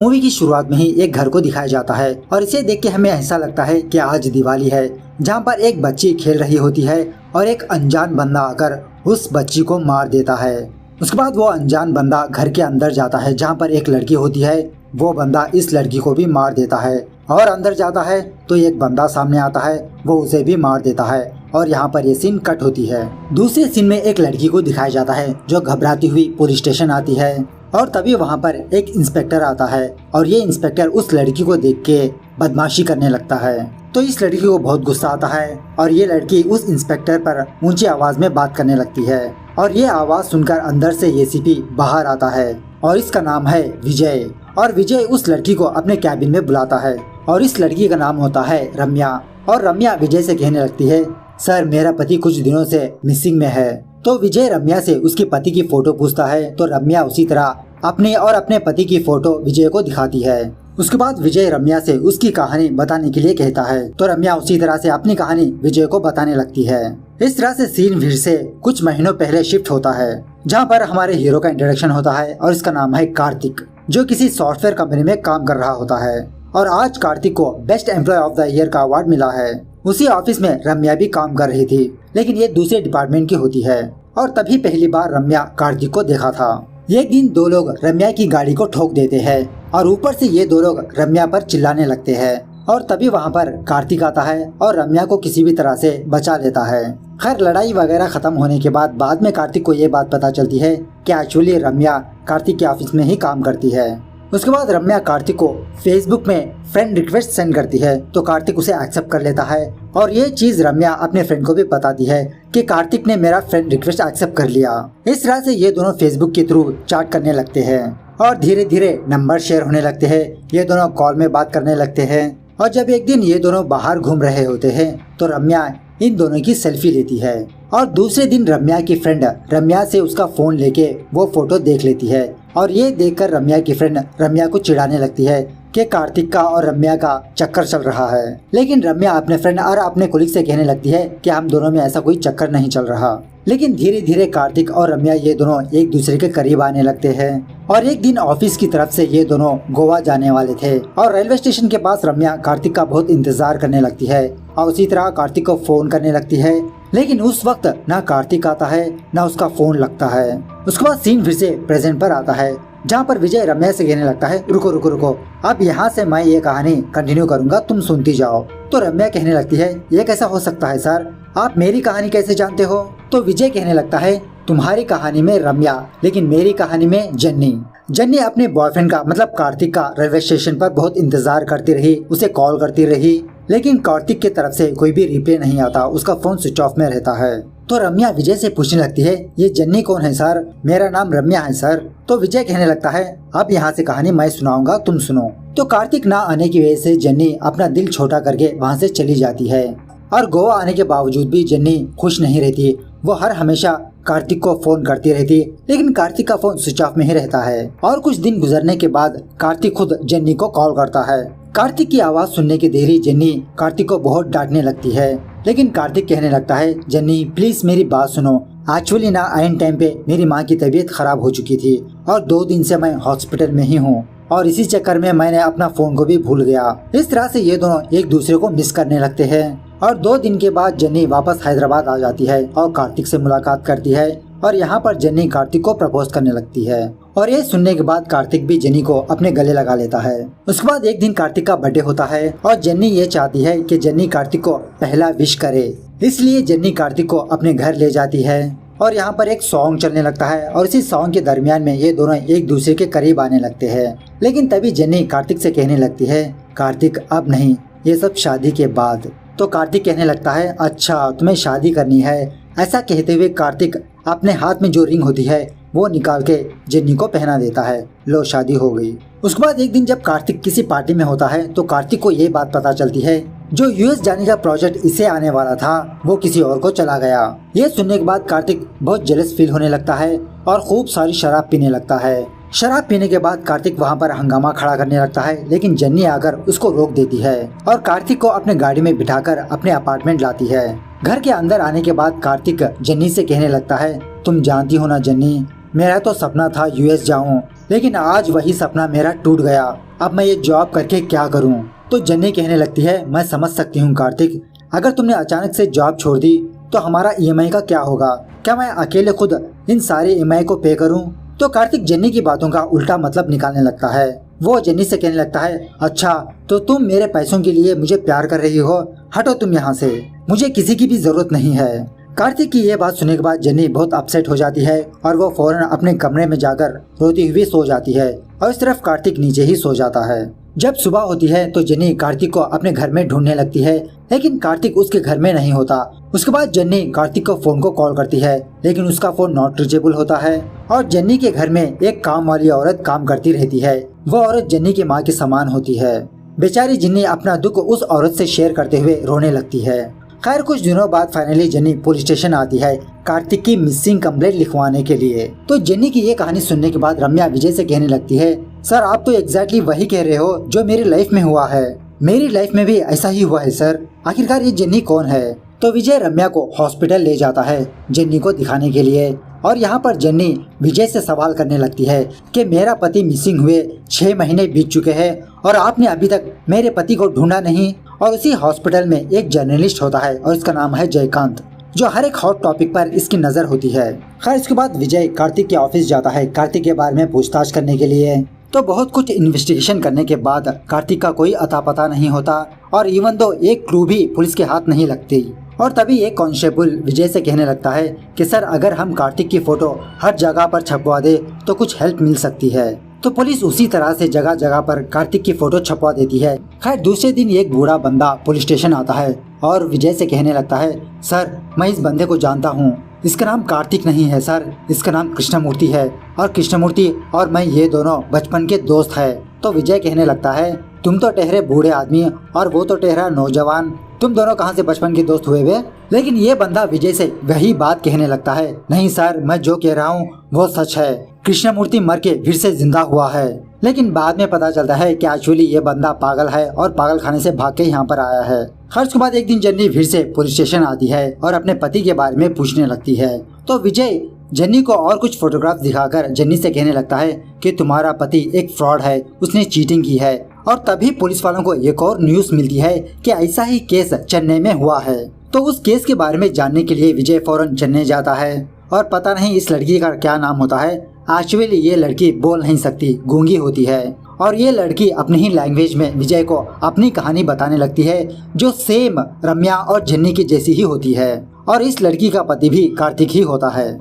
Movie की शुरुआत में ही एक घर को दिखाया जाता है और इसे देख के हमें ऐसा लगता है कि आज दिवाली है, जहाँ पर एक बच्ची खेल रही होती है और एक अनजान बंदा आकर उस बच्ची को मार देता है। उसके बाद वो अनजान बंदा घर के अंदर जाता है जहाँ पर एक लड़की होती है। वो बंदा इस लड़की को भी मार देता है और अंदर जाता है तो एक बंदा सामने आता है, वो उसे भी मार देता है और यहाँ पर ये सीन कट होती है। दूसरे सीन में एक लड़की को दिखाया जाता है जो घबराती हुई पुलिस स्टेशन आती है और तभी वहाँ पर एक इंस्पेक्टर आता है और ये इंस्पेक्टर उस लड़की को देख के बदमाशी करने लगता है। तो इस लड़की को बहुत गुस्सा आता है और ये लड़की उस इंस्पेक्टर पर ऊंची आवाज में बात करने लगती है और ये आवाज सुनकर अंदर से एसीपी बाहर आता है और इसका नाम है विजय। और विजय उस लड़की को अपने कैबिन में बुलाता है और इस लड़की का नाम होता है रम्या। और रम्या विजय से कहने लगती है, सर मेरा पति कुछ दिनों से मिसिंग में है। तो विजय रम्या से उसके पति की फोटो पूछता है तो रम्या उसी तरह अपने और अपने पति की फोटो विजय को दिखाती है। उसके बाद विजय रम्या से उसकी कहानी बताने के लिए कहता है तो रम्या उसी तरह से अपनी कहानी विजय को बताने लगती है। इस तरह से सीन फिर से कुछ महीनों पहले शिफ्ट होता है जहाँ पर हमारे हीरो का इंट्रोडक्शन होता है और इसका नाम है कार्तिक, जो किसी सॉफ्टवेयर कंपनी में काम कर रहा होता है। और आज कार्तिक को best employee of the year का अवार्ड मिला है। उसी ऑफिस में रम्या भी काम कर रही थी, लेकिन ये दूसरे डिपार्टमेंट की होती है। और तभी पहली बार रम्या कार्तिक को देखा था। एक दिन दो लोग रम्या की गाड़ी को ठोक देते हैं और ऊपर से ये दो लोग रम्या पर चिल्लाने लगते हैं और तभी वहाँ पर कार्तिक आता है और रम्या को किसी भी तरह से बचा लेता है। खैर लड़ाई वगैरह खत्म होने के बाद में कार्तिक को ये बात पता चलती है कि एक्चुअली रम्या कार्तिक के ऑफिस में ही काम करती है। उसके बाद रम्या कार्तिक को फेसबुक में फ्रेंड रिक्वेस्ट सेंड करती है तो कार्तिक उसे एक्सेप्ट कर लेता है और ये चीज रम्या अपने फ्रेंड को भी बताती है कि कार्तिक ने मेरा फ्रेंड रिक्वेस्ट एक्सेप्ट कर लिया। इस तरह से ये दोनों फेसबुक के थ्रू चैट करने लगते हैं और धीरे धीरे नंबर शेयर होने लगते हैं। ये दोनों कॉल में बात करने लगते हैं और जब एक दिन ये दोनों बाहर घूम रहे होते हैं तो रम्या इन दोनों की सेल्फी लेती है और दूसरे दिन रम्या की फ्रेंड रम्या से उसका फोन लेके वो फोटो देख लेती है और ये देखकर रम्या की फ्रेंड रम्या को चिढ़ाने लगती है कि कार्तिक का और रम्या का चक्कर चल रहा है। लेकिन रम्या अपने फ्रेंड और अपने कोलिग से कहने लगती है कि हम दोनों में ऐसा कोई चक्कर नहीं चल रहा। लेकिन धीरे धीरे कार्तिक और रम्या ये दोनों एक दूसरे के करीब आने लगते हैं और एक दिन ऑफिस की तरफ से ये दोनों गोवा जाने वाले थे और रेलवे स्टेशन के पास रम्या कार्तिक का बहुत इंतजार करने लगती है और उसी तरह कार्तिक को फोन करने लगती है। लेकिन उस वक्त ना कार्तिक आता है ना उसका फोन लगता है। उसके बाद सीन फिर से प्रेजेंट पर आता है जहाँ पर विजय रम्या से कहने लगता है, रुको रुको रुको, अब यहाँ से मैं ये कहानी कंटिन्यू करूँगा, तुम सुनती जाओ। तो रम्या कहने लगती है, ये कैसा हो सकता है सर, आप मेरी कहानी कैसे जानते हो? तो विजय कहने लगता है, तुम्हारी कहानी में रम्या लेकिन मेरी कहानी में जन्नी। जन्नी अपने बॉयफ्रेंड का मतलब कार्तिक का रेलवे स्टेशन पर बहुत इंतजार करती रही, उसे कॉल करती रही, लेकिन कार्तिक की तरफ से कोई भी रिप्लाई नहीं आता, उसका फोन स्विच ऑफ में रहता है। तो रम्या विजय से पूछने लगती है, ये जन्नी कौन है सर? मेरा नाम रम्या है सर। तो विजय कहने लगता है, अब यहाँ से कहानी मैं सुनाऊंगा, तुम सुनो। तो कार्तिक ना आने की वजह से जन्नी अपना दिल छोटा करके वहाँ से चली जाती है और गोवा आने के बावजूद भी जन्नी खुश नहीं रहती। वो हर हमेशा कार्तिक को फोन करती रहती, लेकिन कार्तिक का फोन स्विच ऑफ में ही रहता है। और कुछ दिन गुजरने के बाद कार्तिक खुद जन्नी को कॉल करता है। कार्तिक की आवाज सुनने की देरी जन्नी कार्तिक को बहुत डांटने लगती है, लेकिन कार्तिक कहने लगता है, जन्नी प्लीज मेरी बात सुनो, एक्चुअली ना आइन टाइम पे मेरी माँ की तबीयत खराब हो चुकी थी और 2 दिन से मैं हॉस्पिटल में ही हूँ और इसी चक्कर में मैंने अपना फोन को भी भूल गया। इस तरह से ये दोनों एक दूसरे को मिस करने लगते हैं और 2 दिन के बाद जन्नी वापस हैदराबाद आ जाती है और कार्तिक से मुलाकात करती है और यहाँ पर जन्नी कार्तिक को प्रपोज करने लगती है और ये सुनने के बाद कार्तिक भी जन्नी को अपने गले लगा लेता है। उसके बाद एक दिन कार्तिक का बर्थडे होता है और जन्नी ये चाहती है कि जन्नी कार्तिक को पहला विश करे, इसलिए जन्नी कार्तिक को अपने घर ले जाती है और यहाँ पर एक सॉन्ग चलने लगता है और इसी सॉन्ग के दरमियान में ये दोनों एक दूसरे के करीब आने लगते हैं। लेकिन तभी जन्नी कार्तिक से कहने लगती है, कार्तिक अब नहीं, ये सब शादी के बाद। तो कार्तिक कहने लगता है, अच्छा तुम्हें शादी करनी है? ऐसा कहते हुए कार्तिक अपने हाथ में जो रिंग होती है वो निकाल के जन्नी को पहना देता है। लो शादी हो गई। उसके बाद एक दिन जब कार्तिक किसी पार्टी में होता है तो कार्तिक को ये बात पता चलती है जो यूएस जाने का प्रोजेक्ट इसे आने वाला था वो किसी और को चला गया। ये सुनने के बाद कार्तिक बहुत जेलस फील होने लगता है और खूब सारी शराब पीने लगता है। शराब पीने के बाद कार्तिक वहाँ पर हंगामा खड़ा करने लगता है, लेकिन जन्नी आकर उसको रोक देती है और कार्तिक को अपने गाड़ी में बिठाकर अपने अपार्टमेंट लाती है। घर के अंदर आने के बाद कार्तिक जन्नी से कहने लगता है, तुम जानती हो ना जन्नी, मेरा तो सपना था यूएस जाऊं लेकिन आज वही सपना मेरा टूट गया। अब मैं ये जॉब करके क्या करूं? तो जन्नी कहने लगती है, मैं समझ सकती हूँ कार्तिक, अगर तुमने अचानक से जॉब छोड़ दी तो हमारा ईएमआई का क्या होगा? क्या मैं अकेले खुद इन सारे ईएमआई को पे करूं? तो कार्तिक जन्नी की बातों का उल्टा मतलब निकालने लगता है। वो जन्नी से कहने लगता है, अच्छा तो तुम मेरे पैसों के लिए मुझे प्यार कर रही हो, हटो तुम यहाँ से, मुझे किसी की भी जरूरत नहीं है। कार्तिक की ये बात सुनने के बाद जन्नी बहुत अपसेट हो जाती है और वो फौरन अपने कमरे में जाकर रोती हुई सो जाती है और इस तरफ कार्तिक नीचे ही सो जाता है। जब सुबह होती है तो जन्नी कार्तिक को अपने घर में ढूंढने लगती है, लेकिन कार्तिक उसके घर में नहीं होता। उसके बाद जन्नी कार्तिक को फोन को कॉल करती है, लेकिन उसका फोन नॉट रीचेबल होता है और जन्नी के घर में एक काम वाली औरत काम करती रहती है। वो औरत जन्नी की माँ के समान होती है। बेचारी जन्नी अपना दुख उस औरत से शेयर करते हुए रोने लगती है। खैर कुछ दिनों बाद फाइनली जन्नी पुलिस स्टेशन आती है कार्तिक की मिसिंग कंप्लेंट लिखवाने के लिए। तो जन्नी की ये कहानी सुनने के बाद रम्या विजय से कहने लगती है, सर आप तो एग्जैक्टली वही कह रहे हो जो मेरी लाइफ में हुआ है। मेरी लाइफ में भी ऐसा ही हुआ है सर। आखिरकार ये जन्नी कौन है? तो विजय रम्या को हॉस्पिटल ले जाता है जन्नी को दिखाने के लिए और यहाँ पर जन्नी विजय से सवाल करने लगती है कि मेरा पति मिसिंग हुए 6 महीने बीत चुके हैं और आपने अभी तक मेरे पति को ढूंढा नहीं। और उसी हॉस्पिटल में एक जर्नलिस्ट होता है और इसका नाम है जयकांत, जो हर एक हॉट टॉपिक पर इसकी नजर होती है। खैर इसके बाद विजय कार्तिक के ऑफिस जाता है कार्तिक के बारे में पूछताछ करने के लिए। तो बहुत कुछ इन्वेस्टिगेशन करने के बाद कार्तिक का कोई अता पता नहीं होता और इवन दो एक क्लू भी पुलिस के हाथ नहीं लगती। और तभी एक कांस्टेबल विजय से कहने लगता है कि सर अगर हम कार्तिक की फोटो हर जगह पर छपवा दे तो कुछ हेल्प मिल सकती है। तो पुलिस उसी तरह से जगह जगह पर कार्तिक की फोटो छपवा देती है। खैर दूसरे दिन एक बूढ़ा बंदा पुलिस स्टेशन आता है और विजय से कहने लगता है, सर मैं इस बंदे को जानता हूँ, इसका नाम कार्तिक नहीं है सर, इसका नाम कृष्णमूर्ति है और कृष्णमूर्ति और मैं ये दोनों बचपन के दोस्त है। तो विजय कहने लगता है, तुम तो ठहरे बूढ़े आदमी और वो तो ठहरा नौजवान, तुम दोनों कहाँ से बचपन के दोस्त हुए वे? लेकिन ये बंदा विजय से वही बात कहने लगता है, नहीं सर मैं जो कह रहा हूँ वो सच है, कृष्णमूर्ति मर के फिर से जिंदा हुआ है। लेकिन बाद में पता चलता है कि एक्चुअली ये बंदा पागल है और पागल खाने से भाग के यहाँ पर आया है। खर्च के बाद एक दिन जन्नी फिर से पुलिस स्टेशन आती है और अपने पति के बारे में पूछने लगती है। तो विजय जन्नी को और कुछ फोटोग्राफ दिखाकर जन्नी से कहने लगता है कि तुम्हारा पति एक फ्रॉड है, उसने चीटिंग की है। और तभी पुलिस वालों को एक और न्यूज मिलती है कि ऐसा ही केस चेन्नई में हुआ है। तो उस केस के बारे में जानने के लिए विजय फौरन चेन्नई जाता है और पता नहीं इस लड़की का क्या नाम होता है। एक्चुअली ये लड़की बोल नहीं सकती, गूंगी होती है और ये लड़की अपनी ही लैंग्वेज में विजय को अपनी कहानी बताने लगती है जो सेम रम्या और जन्नी की जैसी ही होती है और इस लड़की का पति भी कार्तिक ही होता है।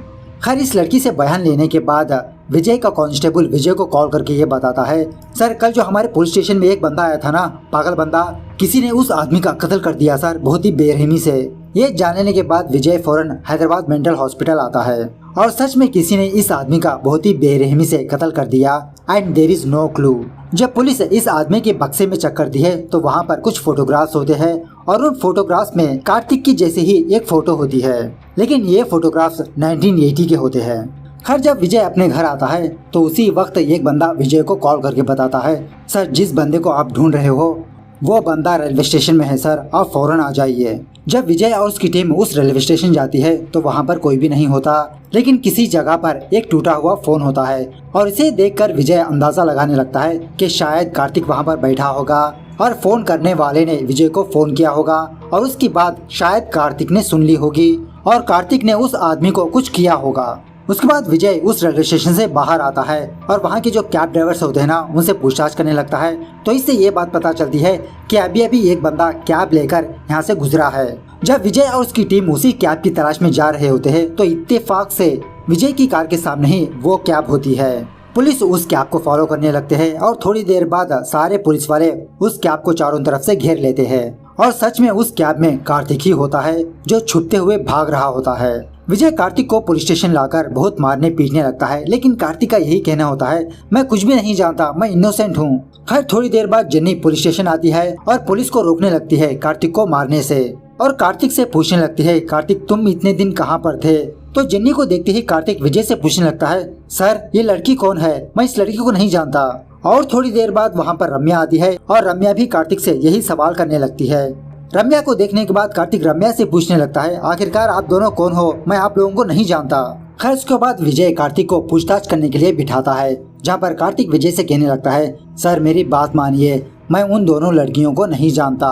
खैर इस लड़की से बयान लेने के बाद विजय का कांस्टेबल विजय को कॉल करके ये बताता है, सर कल जो हमारे पुलिस स्टेशन में एक बंदा आया था ना, पागल बंदा, किसी ने उस आदमी का कत्ल कर दिया सर, बहुत ही बेरहमी से। ये जानने के बाद विजय फौरन हैदराबाद मेंटल हॉस्पिटल आता है और सच में किसी ने इस आदमी का बहुत ही बेरहमी से कत्ल कर दिया and there is no clue. जब पुलिस इस आदमी के बक्से में चेक करती है तो वहाँ पर कुछ फोटोग्राफ्स होते हैं और उन फोटोग्राफ्स में कार्तिक की जैसे ही एक फोटो होती है, लेकिन ये फोटोग्राफ्स 1980 के होते हैं। खैर जब विजय अपने घर आता है तो उसी वक्त एक बंदा विजय को कॉल करके बताता है, सर जिस बंदे को आप ढूंढ रहे हो वो बंदा रेलवे स्टेशन में है सर, आप फौरन आ जाइए। जब विजय और उसकी टीम उस रेलवे स्टेशन जाती है तो वहाँ पर कोई भी नहीं होता, लेकिन किसी जगह पर एक टूटा हुआ फोन होता है और इसे देखकर विजय अंदाजा लगाने लगता है कि शायद कार्तिक वहाँ पर बैठा होगा और फोन करने वाले ने विजय को फोन किया होगा और उसकी बात शायद कार्तिक ने सुन ली होगी और कार्तिक ने उस आदमी को कुछ किया होगा। उसके बाद विजय उस रेलवे स्टेशन से बाहर आता है और वहाँ के जो कैब ड्राइवर्स होते हैं ना, उनसे पूछताछ करने लगता है। तो इससे ये बात पता चलती है कि अभी अभी एक बंदा कैब लेकर यहाँ से गुजरा है। जब विजय और उसकी टीम उसी कैब की तलाश में जा रहे होते हैं तो इत्तेफाक से विजय की कार के सामने ही वो कैब होती है। पुलिस उस कैब को फॉलो करने लगते हैं और थोड़ी देर बाद सारे पुलिस वाले उस कैब को चारों तरफ से घेर लेते हैं और सच में उस कैब में कार्तिक ही होता है जो छुपते हुए भाग रहा होता है। विजय कार्तिक को पुलिस स्टेशन लाकर बहुत मारने पीटने लगता है, लेकिन कार्तिक का यही कहना होता है, मैं कुछ भी नहीं जानता, मैं इनोसेंट हूँ। खैर थोड़ी देर बाद जन्नी पुलिस स्टेशन आती है और पुलिस को रोकने लगती है कार्तिक को मारने से और कार्तिक से पूछने लगती है, कार्तिक तुम इतने दिन कहाँ पर थे? तो जन्नी को देखते ही कार्तिक विजय से पूछने लगता है, सर ये लड़की कौन है? मैं इस लड़की को नहीं जानता। और थोड़ी देर बाद वहाँ पर रम्या आती है और रम्या भी कार्तिक से यही सवाल करने लगती है। रम्या को देखने के बाद कार्तिक रम्या से पूछने लगता है, आखिरकार आप दोनों कौन हो? मैं आप लोगों को नहीं जानता। खैर उसके बाद विजय कार्तिक को पूछताछ करने के लिए बिठाता है, जहाँ पर कार्तिक विजय से कहने लगता है, सर मेरी बात मानिए, मैं उन दोनों लड़कियों को नहीं जानता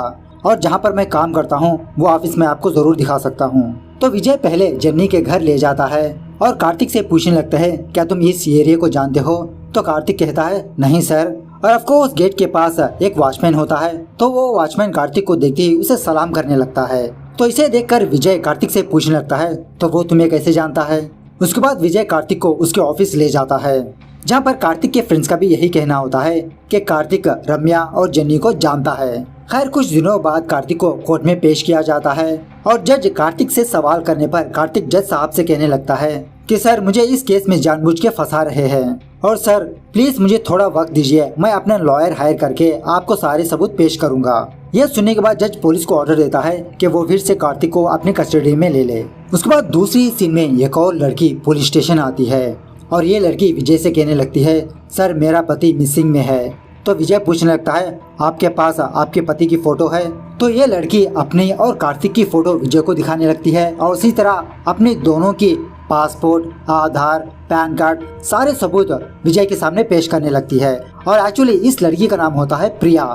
और जहाँ पर मैं काम करता हूँ वो ऑफिस में आपको जरूर दिखा सकता हूँ। तो विजय पहले जन्नी के घर ले जाता है और कार्तिक से पूछने लगता है, क्या तुम इस एरिया को जानते हो? तो कार्तिक कहता है, नहीं सर। और ऑफकोर्स गेट के पास एक वॉचमैन होता है, तो वो वॉचमैन कार्तिक को देखते ही उसे सलाम करने लगता है। तो इसे देखकर विजय कार्तिक से पूछने लगता है, तो वो तुम्हें कैसे जानता है? उसके बाद विजय कार्तिक को उसके ऑफिस ले जाता है, जहाँ पर कार्तिक के फ्रेंड्स का भी यही कहना होता है कि कार्तिक रम्या और जन्नी को जानता है। खैर कुछ दिनों बाद कार्तिक को कोर्ट में पेश किया जाता है और जज कार्तिक से सवाल करने पर कार्तिक जज साहब से कहने लगता है कि सर मुझे इस केस में जानबूझ के फंसा रहे हैं और सर प्लीज मुझे थोड़ा वक्त दीजिए, मैं अपना लॉयर हायर करके आपको सारे सबूत पेश करूंगा। यह सुनने के बाद जज पुलिस को ऑर्डर देता है कि वो फिर से कार्तिक को अपनी कस्टडी में ले ले। उसके बाद दूसरी सीन में एक और लड़की पुलिस स्टेशन आती है और ये लड़की विजय से कहने लगती है, सर मेरा पति मिसिंग में है। तो विजय पूछने लगता है, आपके पास आपके पति की फोटो है? तो ये लड़की अपनी और कार्तिक की फोटो विजय को दिखाने लगती है और उसी तरह अपने दोनों की पासपोर्ट, आधार, पैन कार्ड सारे सबूत विजय के सामने पेश करने लगती है। और एक्चुअली इस लड़की का नाम होता है प्रिया।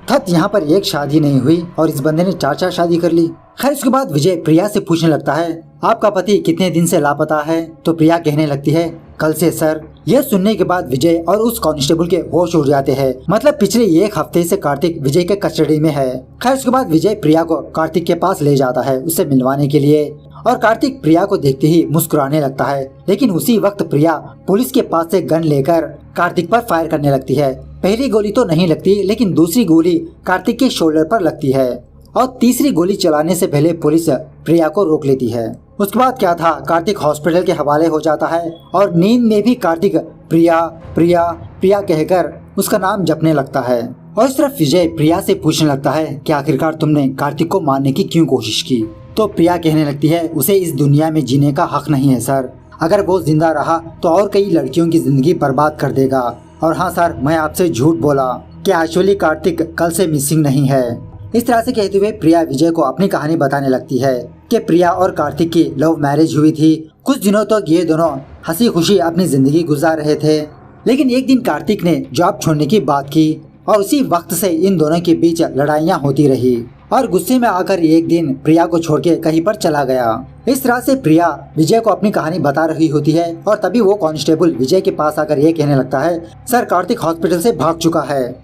खत यहाँ पर एक शादी नहीं हुई और इस बंदे ने 4 शादी कर ली। खैर उसके बाद विजय प्रिया से पूछने लगता है, आपका पति कितने दिन से लापता है? तो प्रिया कहने लगती है, कल से सर। यह सुनने के बाद विजय और उस कांस्टेबल के होश उड़ जाते हैं, मतलब पिछले 1 हफ्ते से कार्तिक विजय के कस्टडी में है। खैर उसके बाद विजय प्रिया को कार्तिक के पास ले जाता है उससे मिलवाने के लिए और कार्तिक प्रिया को देखते ही मुस्कुराने लगता है, लेकिन उसी वक्त प्रिया पुलिस के पास से गन लेकर कार्तिक पर फायर करने लगती है। पहली गोली तो नहीं लगती, लेकिन दूसरी गोली कार्तिक के शोल्डर पर लगती है और तीसरी गोली चलाने से पहले पुलिस प्रिया को रोक लेती है। उसके बाद क्या था, कार्तिक हॉस्पिटल के हवाले हो जाता है और नींद में भी कार्तिक प्रिया प्रिया प्रिया कहकर उसका नाम जपने लगता है। और इस तरफ विजय प्रिया से पूछने लगता है कि आखिरकार तुमने कार्तिक को मारने की क्यों कोशिश की? तो प्रिया कहने लगती है, उसे इस दुनिया में जीने का हक नहीं है सर। अगर वो जिंदा रहा तो और कई लड़कियों की जिंदगी बर्बाद कर देगा। और हाँ सर, मैं आपसे झूठ बोला कि एक्चुअली कार्तिक कल से मिसिंग नहीं है। इस तरह से कहते हुए प्रिया विजय को अपनी कहानी बताने लगती है कि प्रिया और कार्तिक की लव मैरिज हुई थी। कुछ दिनों तक ये दोनों हंसी खुशी अपनी जिंदगी गुजार रहे थे, लेकिन एक दिन कार्तिक ने जॉब छोड़ने की बात की और उसी वक्त से इन दोनों के बीच लड़ाइयाँ होती रही और गुस्से में आकर एक दिन प्रिया को छोड़ के कहीं पर चला गया। इस तरह से प्रिया विजय को अपनी कहानी बता रही होती है और तभी वो कांस्टेबल विजय के पास आकर ये कहने लगता है, सर कार्तिक हॉस्पिटल से भाग चुका है।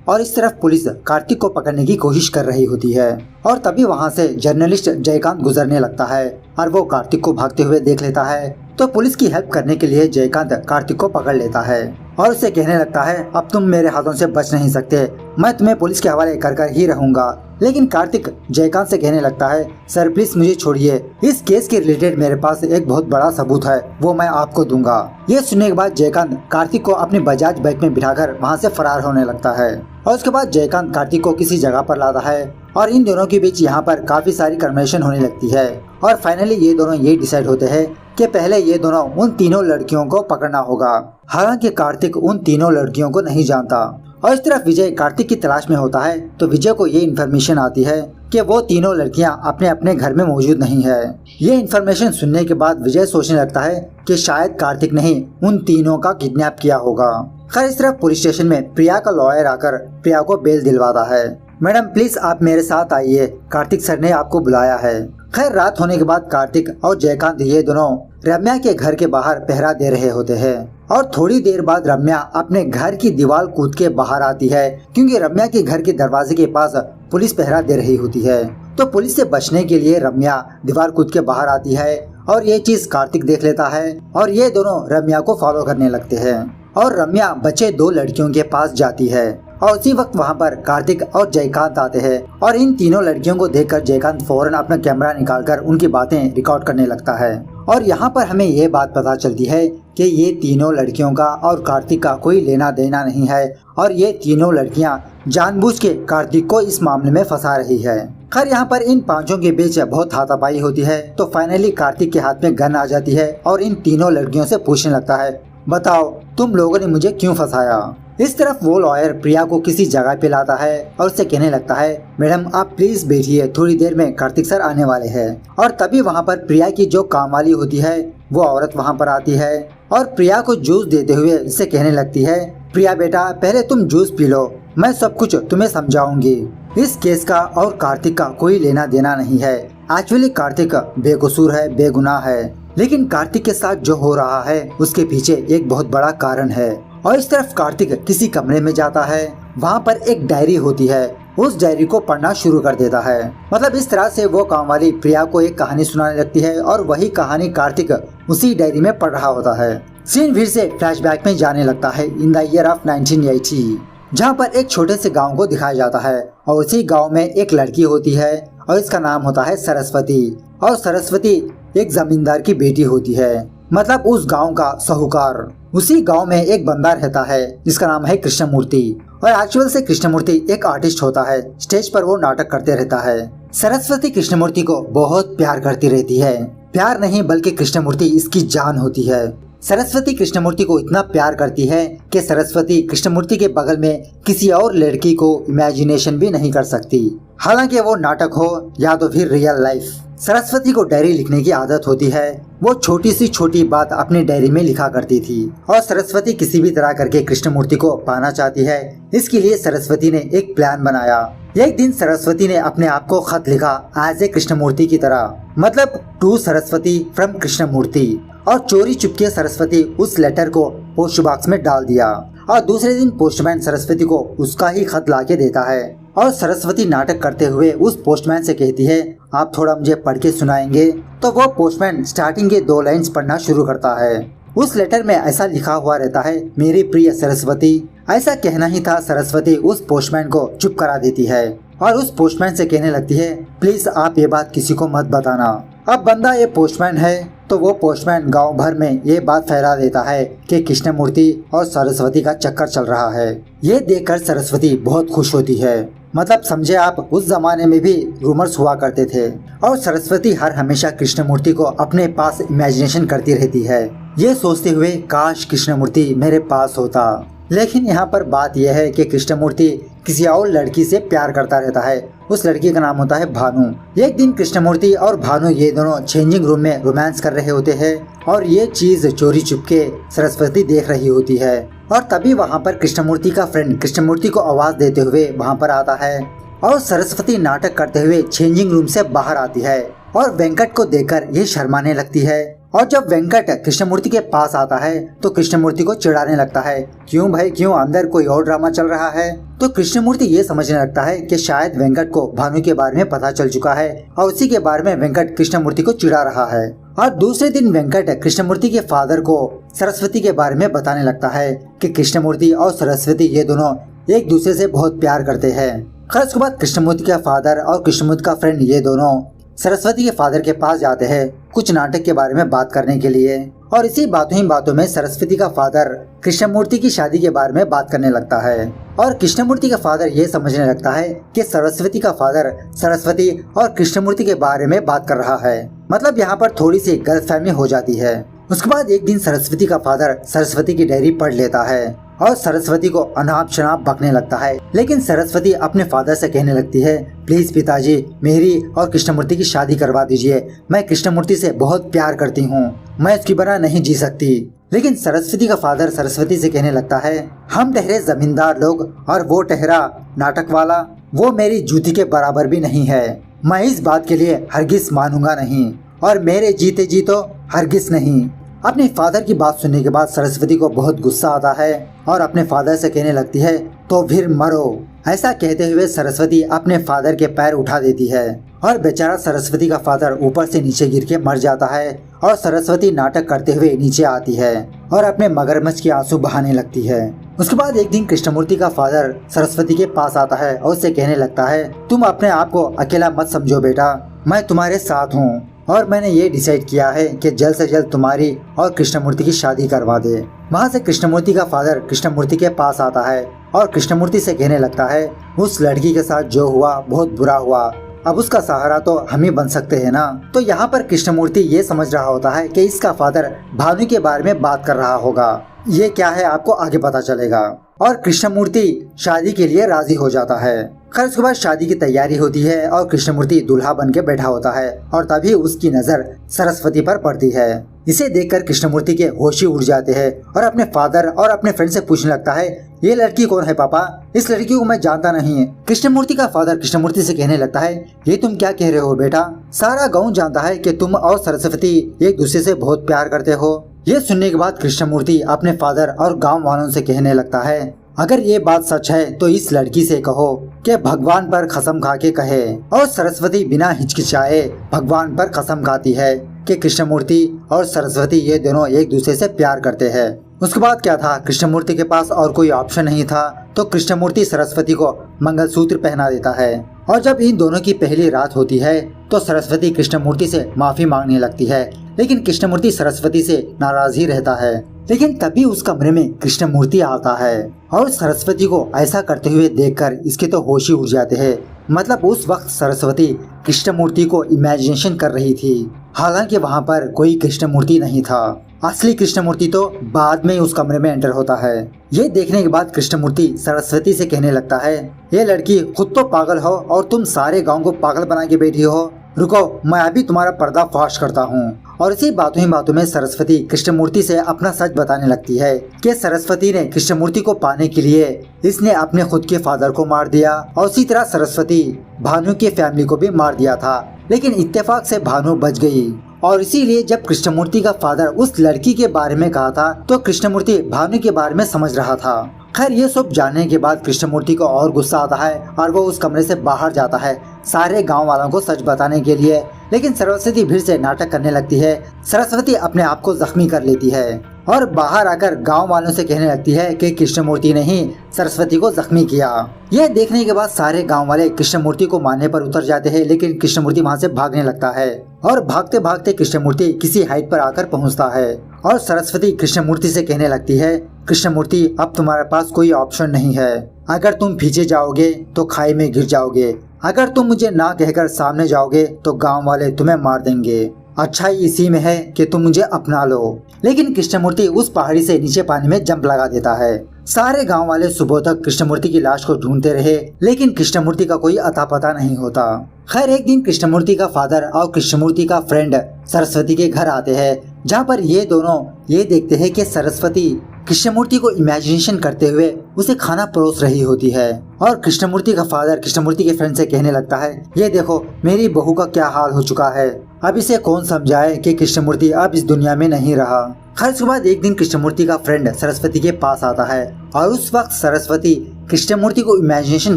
और इस तरफ पुलिस कार्तिक को पकड़ने की कोशिश कर रही होती है और तभी वहाँ से जर्नलिस्ट जयकांत गुजरने लगता है और वो कार्तिक को भागते हुए देख लेता है। तो पुलिस की हेल्प करने के लिए जयकांत कार्तिक को पकड़ लेता है और उसे कहने लगता है, अब तुम मेरे हाथों से बच नहीं सकते, मैं तुम्हें पुलिस के हवाले कर ही रहूंगा। लेकिन कार्तिक जयकांत से कहने लगता है, सर प्लीज मुझे छोड़िए, इस केस के रिलेटेड मेरे पास एक बहुत बड़ा सबूत है, वो मैं आपको दूंगा। ये सुनने के बाद जयकांत कार्तिक को अपनी बजाज बाइक में बिठाकर वहाँ से फरार होने लगता है और उसके बाद जयकांत कार्तिक को किसी जगह पर लाता है और इन दोनों के बीच यहाँ पर काफी सारी कन्वर्सेशन होने लगती है और फाइनली ये दोनों ये डिसाइड होते हैं कि पहले ये दोनों उन तीनों लड़कियों को पकड़ना होगा। हालांकि कार्तिक उन तीनों लड़कियों को नहीं जानता और इस तरफ विजय कार्तिक की तलाश में होता है। तो विजय को ये इन्फॉर्मेशन आती है कि वो तीनों लड़कियां अपने अपने घर में मौजूद नहीं है। ये इन्फॉर्मेशन सुनने के बाद विजय सोचने लगता है कि शायद कार्तिक ने ही उन तीनों का किडनैप किया होगा। खैर इस तरफ पुलिस स्टेशन में प्रिया का लॉयर आकर प्रिया को बेल दिलवाता है। मैडम प्लीज आप मेरे साथ आइए, कार्तिक सर ने आपको बुलाया है। खैर रात होने के बाद कार्तिक और जयकांत ये दोनों रम्या के घर के बाहर पहरा दे रहे होते हैं और थोड़ी देर बाद रम्या अपने घर की दीवार कूद के बाहर आती है, क्योंकि रम्या के घर के दरवाजे के पास पुलिस पहरा दे रही होती है। तो पुलिस से बचने के लिए रम्या दीवार कूद के बाहर आती है और ये चीज कार्तिक देख लेता है और ये दोनों रम्या को फॉलो करने लगते हैं और रम्या बचे 2 लड़कियों के पास जाती है और उसी वक्त वहाँ पर कार्तिक और जयकांत आते हैं और इन तीनों लड़कियों को देखकर जयकांत फौरन अपना कैमरा निकालकर उनकी बातें रिकॉर्ड करने लगता है। और यहाँ पर हमें ये बात पता चलती है कि ये तीनों लड़कियों का और कार्तिक का कोई लेना देना नहीं है और ये तीनों लड़कियाँ जानबूझ के कार्तिक को इस मामले में फंसा रही है। खैर यहाँ पर इन पांचों के बीच बहुत हाथापाई होती है। तो फाइनली कार्तिक के हाथ में गन आ जाती है और इन तीनों लड़कियों से पूछने लगता है, बताओ तुम लोगों ने मुझे क्यों फंसाया। इस तरफ वो लॉयर प्रिया को किसी जगह पे लाता है और उससे कहने लगता है, मैडम आप प्लीज बैठिए, थोड़ी देर में कार्तिक सर आने वाले हैं। और तभी वहाँ पर प्रिया की जो काम वाली होती है वो औरत वहाँ पर आती है और प्रिया को जूस देते हुए इसे कहने लगती है, प्रिया बेटा पहले तुम जूस पी लो, मैं सब कुछ तुम्हें समझाऊंगी। इस केस का और कार्तिक का कोई लेना देना नहीं है। एक्चुअली कार्तिक बेकसूर है, बेगुनाह है, लेकिन कार्तिक के साथ जो हो रहा है उसके पीछे एक बहुत बड़ा कारण है। और इस तरफ कार्तिक किसी कमरे में जाता है, वहाँ पर एक डायरी होती है, उस डायरी को पढ़ना शुरू कर देता है। मतलब इस तरह से वो काम वाली प्रिया को एक कहानी सुनाने लगती है और वही कहानी कार्तिक उसी डायरी में पढ़ रहा होता है। सीन फिर से फ्लैशबैक में जाने लगता है इन द ईयर ऑफ 1980, जहाँ पर एक छोटे से गांव को दिखाया जाता है और उसी गांव में एक लड़की होती है और इसका नाम होता है सरस्वती। और सरस्वती एक जमींदार की बेटी होती है, मतलब उस गांव का साहूकार। उसी गांव में एक बंदा रहता है जिसका नाम है कृष्णमूर्ति। और एक्चुअल से कृष्णमूर्ति एक आर्टिस्ट होता है, स्टेज पर वो नाटक करते रहता है। सरस्वती कृष्णमूर्ति को बहुत प्यार करती रहती है, प्यार नहीं बल्कि कृष्णमूर्ति इसकी जान होती है। सरस्वती कृष्णमूर्ति को इतना प्यार करती है कि सरस्वती कृष्णमूर्ति के बगल में किसी और लड़की को इमेजिनेशन भी नहीं कर सकती, हालांकि वो नाटक हो या तो फिर रियल लाइफ। सरस्वती को डायरी लिखने की आदत होती है, वो छोटी सी छोटी बात अपनी डायरी में लिखा करती थी। और सरस्वती किसी भी तरह करके कृष्णमूर्ति को पाना चाहती है, इसके लिए सरस्वती ने एक प्लान बनाया। एक दिन सरस्वती ने अपने आप को खत लिखा एज ए कृष्णमूर्ति की तरह, मतलब टू सरस्वती फ्रॉम कृष्णमूर्ति। और चोरी चुपके सरस्वती उस लेटर को पोस्ट बॉक्स में डाल दिया और दूसरे दिन पोस्टमैन सरस्वती को उसका ही खत लाके देता है। और सरस्वती नाटक करते हुए उस पोस्टमैन से कहती है, आप थोड़ा मुझे पढ़ के सुनाएंगे। तो वो पोस्टमैन स्टार्टिंग के 2 लाइन्स पढ़ना शुरू करता है। उस लेटर में ऐसा लिखा हुआ रहता है, मेरी प्रिय सरस्वती। ऐसा कहना ही था, सरस्वती उस पोस्टमैन को चुप करा देती है और उस पोस्टमैन से कहने लगती है, प्लीज आप ये बात किसी को मत बताना। अब बंदा ये पोस्टमैन है तो वो पोस्टमैन गांव भर में ये बात फैला देता है कि कृष्णमूर्ति और सरस्वती का चक्कर चल रहा है। ये देखकर सरस्वती बहुत खुश होती है, मतलब समझे आप, उस जमाने में भी रूमर्स हुआ करते थे। और सरस्वती हर हमेशा कृष्णमूर्ति को अपने पास इमेजिनेशन करती रहती है, ये सोचते हुए काश कृष्णमूर्ति मेरे पास होता। लेकिन यहाँ पर बात यह है कि कृष्णमूर्ति किसी और लड़की से प्यार करता रहता है, उस लड़की का नाम होता है भानु। एक दिन कृष्णमूर्ति और भानु ये दोनों चेंजिंग रूम में रोमांस कर रहे होते हैं और ये चीज चोरी चुपके सरस्वती देख रही होती है। और तभी वहाँ पर कृष्णमूर्ति का फ्रेंड कृष्णमूर्ति को आवाज देते हुए वहाँ पर आता है और सरस्वती नाटक करते हुए चेंजिंग रूम से बाहर आती है और वेंकट को देखकर ये शर्माने लगती है। और जब वेंकट कृष्णमूर्ति के पास आता है तो कृष्णमूर्ति को चिढ़ाने लगता है, क्यों भाई क्यों, अंदर कोई और ड्रामा चल रहा है। तो कृष्णमूर्ति ये समझने लगता है कि शायद वेंकट को भानु के बारे में पता चल चुका है और उसी के बारे में वेंकट कृष्णमूर्ति को चिढ़ा रहा है। और दूसरे दिन वेंकट कृष्णमूर्ति के फादर को सरस्वती के बारे में बताने लगता है कि कृष्णमूर्ति और सरस्वती ये दोनों एक दूसरे से बहुत प्यार करते हैं। खैर उसके बाद कृष्णमूर्ति का फादर और कृष्णमूर्ति का फ्रेंड ये दोनों सरस्वती के फादर के पास जाते हैं कुछ नाटक के बारे में बात करने के लिए। और इसी बातों ही बातों में सरस्वती का फादर कृष्णमूर्ति की शादी के बारे में बात करने लगता है और कृष्णमूर्ति का फादर ये समझने लगता है कि सरस्वती का फादर सरस्वती और कृष्णमूर्ति के बारे में बात कर रहा है, मतलब यहाँ पर थोड़ी सी गलतफहमी हो जाती है। उसके बाद एक दिन सरस्वती का फादर सरस्वती की डायरी पढ़ लेता है और सरस्वती को अनाप शनाप बकने लगता है, लेकिन सरस्वती अपने फादर से कहने लगती है, प्लीज पिताजी मेरी और कृष्णमूर्ति की शादी करवा दीजिए, मैं कृष्णमूर्ति से बहुत प्यार करती हूँ, मैं इसकी बिना नहीं जी सकती। लेकिन सरस्वती का फादर सरस्वती से कहने लगता है, हम ठहरे जमींदार लोग और वो ठहरा नाटक वाला, वो मेरी जूती के बराबर भी नहीं है, मैं इस बात के लिए हरगिज मानूंगा नहीं और मेरे जीते जी तो हरगिज नहीं। अपने फादर की बात सुनने के बाद सरस्वती को बहुत गुस्सा आता है और अपने फादर से कहने लगती है, तो फिर मरो। ऐसा कहते हुए सरस्वती अपने फादर के पैर उठा देती है और बेचारा सरस्वती का फादर ऊपर से नीचे गिर के मर जाता है और सरस्वती नाटक करते हुए नीचे आती है और अपने मगरमच्छ के आंसू बहाने लगती है। उसके बाद एक दिन कृष्णमूर्ति का फादर सरस्वती के पास आता है और उससे कहने लगता है, तुम अपने आप को अकेला मत समझो बेटा, मैं तुम्हारे साथ हूँ और मैंने ये डिसाइड किया है कि जल्द से जल्द तुम्हारी और कृष्णमूर्ति की शादी करवा दे। वहाँ से कृष्णमूर्ति का फादर कृष्णमूर्ति के पास आता है और कृष्णमूर्ति से कहने लगता है, उस लड़की के साथ जो हुआ बहुत बुरा हुआ, अब उसका सहारा तो हम ही बन सकते हैं ना। तो यहाँ पर कृष्णमूर्ति ये समझ रहा होता है कि इसका फादर भानु के बारे में बात कर रहा होगा, ये क्या है आपको आगे पता चलेगा। और कृष्णमूर्ति शादी के लिए राजी हो जाता है। खैर उसके बाद शादी की तैयारी होती है और कृष्णमूर्ति दूल्हा बन के बैठा होता है और तभी उसकी नजर सरस्वती पर पड़ती है। इसे देखकर कृष्णमूर्ति के होश ही उड़ जाते हैं और अपने फादर और अपने फ्रेंड से पूछने लगता है, ये लड़की कौन है पापा? इस लड़की को मैं जानता नहीं है। कृष्णमूर्ति का फादर कृष्णमूर्ति से कहने लगता है, ये तुम क्या कह रहे हो बेटा? सारा गाँव जानता है कि तुम और सरस्वती एक दूसरे से बहुत प्यार करते हो। ये सुनने के बाद कृष्णमूर्ति अपने फादर और गाँव वालों से कहने लगता है, अगर ये बात सच है तो इस लड़की से कहो कि भगवान पर कसम खा के कहे। और सरस्वती बिना हिचकिचाए भगवान पर कसम खाती है कि कृष्णमूर्ति और सरस्वती ये दोनों एक दूसरे से प्यार करते हैं। उसके बाद क्या था, कृष्णमूर्ति के पास और कोई ऑप्शन नहीं था तो कृष्णमूर्ति सरस्वती को मंगलसूत्र पहना देता है। और जब इन दोनों की पहली रात होती है तो सरस्वती कृष्णमूर्ति से माफी मांगने लगती है, लेकिन कृष्णमूर्ति सरस्वती से नाराज ही रहता है। लेकिन तभी उस कमरे में कृष्णमूर्ति आता है और सरस्वती को ऐसा करते हुए देखकर इसके तो होश ही उड़ जाते हैं। मतलब उस वक्त सरस्वती कृष्णमूर्ति को इमेजिनेशन कर रही थी, हालांकि वहाँ पर कोई कृष्णमूर्ति नहीं था। असली कृष्णमूर्ति तो बाद में उस कमरे में एंटर होता है। ये देखने के बाद कृष्णमूर्ति सरस्वती से कहने लगता है, ये लड़की खुद तो पागल हो और तुम सारे गांव को पागल बना के बैठी हो। रुको, मैं अभी तुम्हारा पर्दा फाश करता हूँ। और इसी बातों ही बातों में सरस्वती कृष्णमूर्ति से अपना सच बताने लगती है कि सरस्वती ने कृष्णमूर्ति को पाने के लिए इसने अपने खुद के फादर को मार दिया और उसी तरह सरस्वती भानु की फैमिली को भी मार दिया था, लेकिन इत्तेफाक से भानु बच गई। और इसीलिए जब कृष्णमूर्ति का फादर उस लड़की के बारे में कहा था तो कृष्णमूर्ति भानु के बारे में समझ रहा था। खैर ये सब जानने के बाद कृष्णमूर्ति को और गुस्सा आता है और वो उस कमरे से बाहर जाता है सारे गांव वालों को सच बताने के लिए। लेकिन सरस्वती भीड़ से नाटक करने लगती है। सरस्वती अपने आप को जख्मी कर लेती है और बाहर आकर गांव वालों से कहने लगती है कि कृष्णमूर्ति ने ही सरस्वती को जख्मी किया। यह देखने के बाद सारे गांव वाले कृष्णमूर्ति को मारने पर उतर जाते हैं, लेकिन कृष्णमूर्ति वहां से भागने लगता है और भागते भागते कृष्णमूर्ति किसी हाइट पर आकर पहुंचता है और सरस्वती कृष्णमूर्ति से कहने लगती है, कृष्णमूर्ति अब तुम्हारे पास कोई ऑप्शन नहीं है। अगर तुम पीछे जाओगे तो खाई में गिर जाओगे, अगर तुम मुझे ना कहकर सामने जाओगे तो गांव वाले तुम्हें मार देंगे। अच्छाई इसी में है कि तुम मुझे अपना लो। लेकिन कृष्णमूर्ति उस पहाड़ी से नीचे पानी में जंप लगा देता है। सारे गांव वाले सुबह तक कृष्णमूर्ति की लाश को ढूंढते रहे, लेकिन कृष्णमूर्ति का कोई अता पता नहीं होता। खैर एक दिन कृष्णमूर्ति का फादर और कृष्णमूर्ति का फ्रेंड सरस्वती के घर आते हैं, जहाँ पर ये दोनों ये देखते हैं कि सरस्वती कृष्णमूर्ति को इमेजिनेशन करते हुए उसे खाना परोस रही होती है। और कृष्णमूर्ति का फादर कृष्णमूर्ति के फ्रेंड से कहने लगता है, ये देखो मेरी बहू का क्या हाल हो चुका है, अब इसे कौन समझाए कि कृष्णमूर्ति अब इस दुनिया में नहीं रहा। खैर उसके बाद एक दिन कृष्णमूर्ति का फ्रेंड सरस्वती के पास आता है और उस वक्त सरस्वती कृष्णमूर्ति को इमेजिनेशन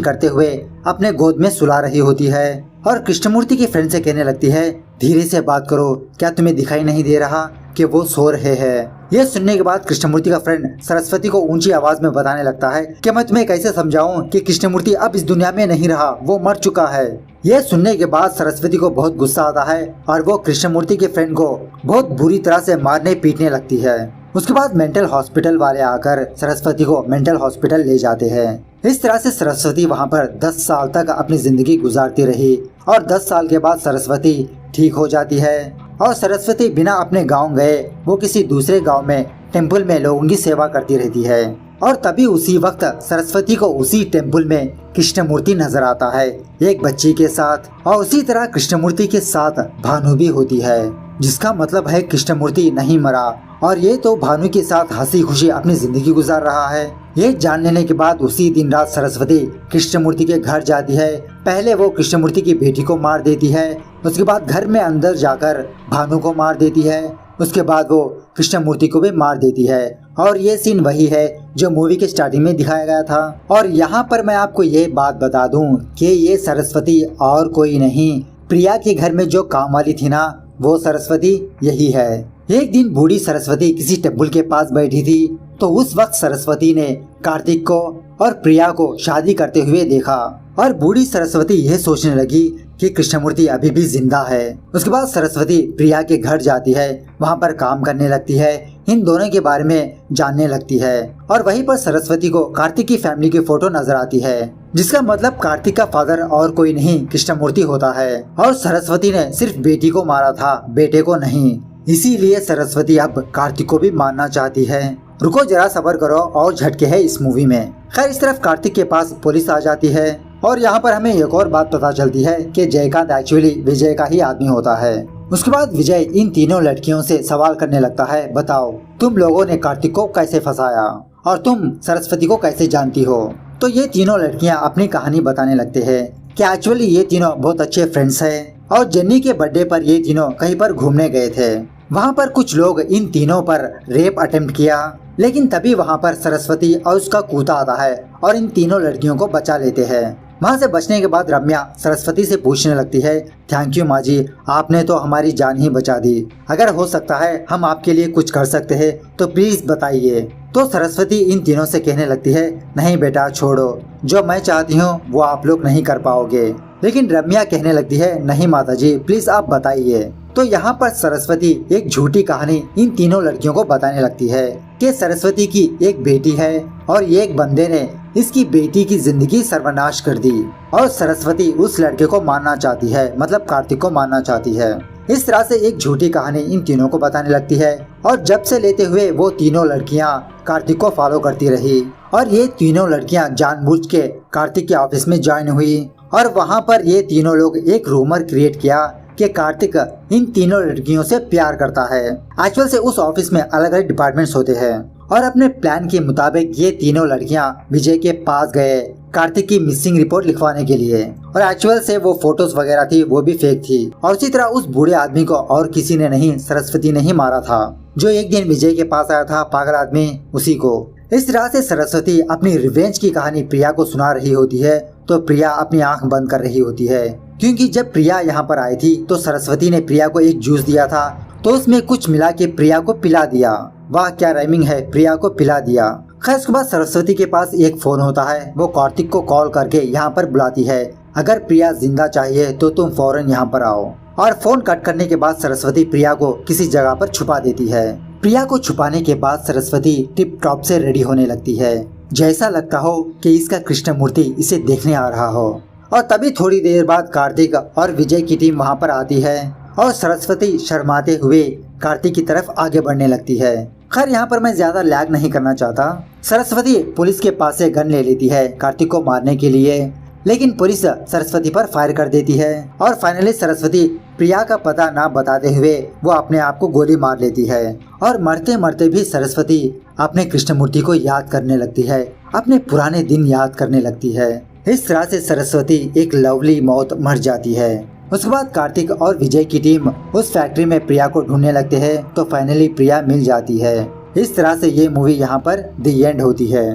करते हुए अपने गोद में सुला रही होती है और कृष्णमूर्ति के फ्रेंड से कहने लगती है, धीरे से बात करो, क्या तुम्हें दिखाई नहीं दे रहा कि वो सो रहे हैं। यह सुनने के बाद कृष्णमूर्ति का फ्रेंड सरस्वती को ऊंची आवाज में बताने लगता है कि मैं तुम्हें कैसे समझाऊं कि कृष्णमूर्ति अब इस दुनिया में नहीं रहा, वो मर चुका है। यह सुनने के बाद सरस्वती को बहुत गुस्सा आता है और वो कृष्णमूर्ति के फ्रेंड को बहुत बुरी तरह से मारने पीटने लगती है। उसके बाद मेंटल हॉस्पिटल वाले आकर सरस्वती को मेंटल हॉस्पिटल ले जाते हैं। इस तरह से सरस्वती वहाँ पर 10 साल तक अपनी जिंदगी गुजारती रही और 10 साल के बाद सरस्वती ठीक हो जाती है और सरस्वती बिना अपने गांव गए वो किसी दूसरे गांव में टेम्पल में लोगों की सेवा करती रहती है। और तभी उसी वक्त सरस्वती को उसी टेम्पल में कृष्णमूर्ति नजर आता है एक बच्ची के साथ, और उसी तरह कृष्णमूर्ति के साथ भानु भी होती है, जिसका मतलब है कृष्णमूर्ति नहीं मरा और ये तो भानु के साथ हंसी खुशी अपनी जिंदगी गुजार रहा है। ये जान लेने के बाद उसी दिन रात सरस्वती कृष्णमूर्ति के घर जाती है। पहले वो कृष्णमूर्ति की बेटी को मार देती है, उसके बाद घर में अंदर जाकर भानु को मार देती है, उसके बाद वो कृष्णमूर्ति को भी मार देती है। और ये सीन वही है जो मूवी के स्टार्टिंग में दिखाया गया था। और यहाँ पर मैं आपको ये बात बता दूं कि ये सरस्वती और कोई नहीं, प्रिया के घर में जो काम वाली थी ना, वो सरस्वती यही है। एक दिन बूढ़ी सरस्वती किसी टेम्पल के पास बैठी थी तो उस वक्त सरस्वती ने कार्तिक को और प्रिया को शादी करते हुए देखा और बूढ़ी सरस्वती यह सोचने लगी कि कृष्णमूर्ति अभी भी जिंदा है। उसके बाद सरस्वती प्रिया के घर जाती है, वहाँ पर काम करने लगती है, इन दोनों के बारे में जानने लगती है और वहीं पर सरस्वती को कार्तिक की फैमिली की फोटो नजर आती है, जिसका मतलब कार्तिक का फादर और कोई नहीं कृष्णमूर्ति होता है और सरस्वती ने सिर्फ बेटी को मारा था, बेटे को नहीं। इसीलिए सरस्वती अब कार्तिक को भी मारना चाहती है रुको जरा सब्र करो और झटके है इस मूवी में। खैर इस तरफ कार्तिक के पास पुलिस आ जाती है और यहाँ पर हमें एक और बात पता चलती है कि जयकांत एक्चुअली विजय का ही आदमी होता है। उसके बाद विजय इन तीनों लड़कियों से सवाल करने लगता है, बताओ तुम लोगों ने कार्तिक को कैसे फंसाया और तुम सरस्वती को कैसे जानती हो। तो ये तीनों लड़कियां अपनी कहानी बताने लगते हैं कि एक्चुअली ये तीनों बहुत अच्छे फ्रेंड्स हैं और जेन्नी के बर्थडे पर ये तीनों कहीं पर घूमने गए थे। वहाँ पर कुछ लोग इन तीनों पर रेप अटेम्प्ट किया, लेकिन तभी वहाँ पर सरस्वती और उसका कूता आता है और इन तीनों लड़कियों को बचा लेते हैं। वहाँ से बचने के बाद रम्या सरस्वती से पूछने लगती है, थैंक यू माँ जी, आपने तो हमारी जान ही बचा दी। अगर हो सकता है हम आपके लिए कुछ कर सकते हैं तो प्लीज बताइए। तो सरस्वती इन तीनों से कहने लगती है, नहीं बेटा छोड़ो, जो मैं चाहती हूँ वो आप लोग नहीं कर पाओगे। लेकिन रम्या कहने लगती है, नहीं माताजी प्लीज आप बताइए। तो यहाँ पर सरस्वती एक झूठी कहानी इन तीनों लड़कियों को बताने लगती है कि सरस्वती की एक बेटी है और एक बंदे ने इसकी बेटी की जिंदगी सर्वनाश कर दी और सरस्वती उस लड़के को मारना चाहती है, मतलब कार्तिक को मारना चाहती है। इस तरह से एक झूठी कहानी इन तीनों को बताने लगती है और जब से लेते हुए वो तीनों लड़कियां कार्तिक को फॉलो करती रही और ये तीनों लड़कियां जानबूझ के कार्तिक के ऑफिस में ज्वाइन हुई और वहाँ पर ये तीनों लोग एक रूमर क्रिएट किया कि कार्तिक इन तीनों लड़कियों से प्यार करता है। एक्चुअल से उस ऑफिस में अलग अलग डिपार्टमेंट्स होते हैं और अपने प्लान के मुताबिक ये तीनों लड़कियां विजय के पास गए कार्तिक की मिसिंग रिपोर्ट लिखवाने के लिए और एक्चुअल से वो फोटोज वगैरह थी वो भी फेक थी और उसी तरह उस बूढ़े आदमी को और किसी ने नहीं, सरस्वती ने ही मारा था, जो एक दिन विजय के पास आया था पागल आदमी, उसी को। इस तरह से सरस्वती अपनी रिवेंज की कहानी प्रिया को सुना रही होती है तो प्रिया अपनी आंख बंद कर रही होती है, क्योंकि जब प्रिया यहाँ पर आई थी तो सरस्वती ने प्रिया को एक जूस दिया था तो उसमें कुछ मिला के प्रिया को पिला दिया। वाह क्या राइमिंग है, प्रिया को पिला दिया। खैर उसके बाद सरस्वती के पास एक फोन होता है, वो कार्तिक को कॉल करके यहाँ पर बुलाती है, अगर प्रिया जिंदा चाहिए तो तुम फौरन यहाँ पर आओ। और फोन कट करने के बाद सरस्वती प्रिया को किसी जगह पर छुपा देती है। प्रिया को छुपाने के बाद सरस्वती टिप टॉप से रेडी होने लगती है, जैसा लगता हो कि इसका कृष्णमूर्ति इसे देखने आ रहा हो। और तभी थोड़ी देर बाद कार्तिक और विजय की टीम वहाँ पर आती है और सरस्वती शर्माते हुए कार्तिक की तरफ आगे बढ़ने लगती है। खैर यहाँ पर मैं ज्यादा लैग नहीं करना चाहता। सरस्वती पुलिस के पास से गन ले लेती है कार्तिक को मारने के लिए, लेकिन पुलिस सरस्वती पर फायर कर देती है और फाइनली सरस्वती प्रिया का पता ना बताते हुए वो अपने आप को गोली मार लेती है और मरते मरते भी सरस्वती अपने कृष्णमूर्ति को याद करने लगती है, अपने पुराने दिन याद करने लगती है। इस तरह से सरस्वती एक लवली मौत मर जाती है। उसके बाद कार्तिक और विजय की टीम उस फैक्ट्री में प्रिया को ढूंढने लगते हैं तो फाइनली प्रिया मिल जाती है। इस तरह से ये मूवी यहाँ पर द एंड होती है।